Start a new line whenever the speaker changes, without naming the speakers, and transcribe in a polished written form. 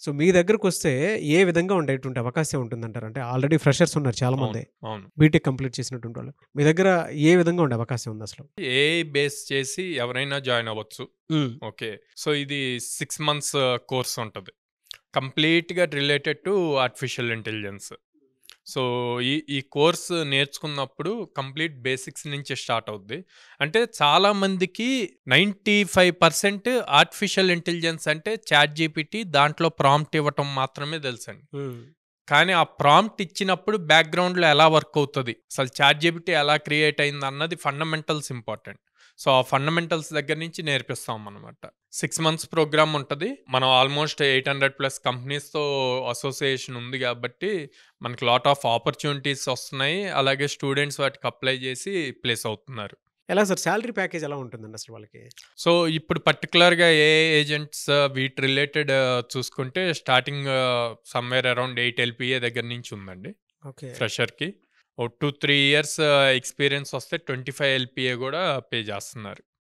So, మీ దగ్గరకొస్తే ఏ విధంగా ఉండేటువంటి అవకాశం ఉంటుందంటారు? అంటే ఆల్రెడీ ఫ్రెషర్స్ ఉన్నారు
అవును.
చాలామందే.
అవును.
బీటెక్ కంప్లీట్ చేసినటువంటి వాళ్ళు. మీ దగ్గర ఏ విధంగా ఉండే అవకాశం ఉందసలు?
ఏఐ బేస్ చేసి ఎవరైనా జాయిన్ అవ్వచ్చు.
హ్మ్.
ఓకే. సో, ఇది 6 మంత్స్ కోర్స్ ఉంటది. కంప్లీట్‌గా related to artificial intelligence. So, ఈ కోర్స్ నేర్చుకున్నప్పుడు కంప్లీట్ బేసిక్స్ నుంచి స్టార్ట్ అవుద్ది. అంటే చాలా మందికి 95% ఆర్టిఫిషియల్ ఇంటెలిజెన్స్ అంటే చాట్‌జీపీటీ దాంట్లో ప్రాంప్ట్ ఇవ్వటం మాత్రమే తెలుసండి.
హ్మ్.
కానీ ఆ ప్రాంప్ట్ ఇచ్చినప్పుడు బ్యాక్‌గ్రౌండ్‌లో ఎలా వర్క్ అవుతది? అసలు చాట్‌జీపీటీ ఎలా క్రియేట్ అయిందన్నది ఫండమెంటల్స్ ఇంపార్టెంట్. సో, ఆ ఫండమెంటల్స్ దగ్గర నుంచి నేర్పిస్తామనమాట. 6 మంత్స్ ప్రోగ్రామ్ ఉంటది. మనం ఆల్‌మోస్ట్ 800+ కంపెనీస్‌తో అసోసియేషన్ ఉంది గాబట్టి, మనకి లాట్ ఆఫ్ ఆపర్చునిటీస్ వస్తున్నాయి. అలాగే స్టూడెంట్స్ వాటికి అప్లై జేసి ప్లేస్ అవుతున్నారు.
ఎలా సార్ సాలరీ ప్యాకేజ్ ఎలా ఉంటుందండి అసలు వాళ్ళకి?
సో, ఇప్పుడు పర్టిక్యులర్‌గా ఏఐ ఏజెంట్స్ వీటి రిలేటెడ్ చూసుకుంటే స్టార్టింగ్ సమ్‌వేర్ అరౌండ్ 8 ఎల్‌పీఏ దగ్గర నుంచి ఉందండి.
ఓకే.
ఫ్రెషర్‌కి. ఓ 2, 3 ఇయర్స్ ఎక్స్‌పీరియన్స్ వస్తే 25 ఎల్‌పీఏ గూడా పే జేస్తున్నారు.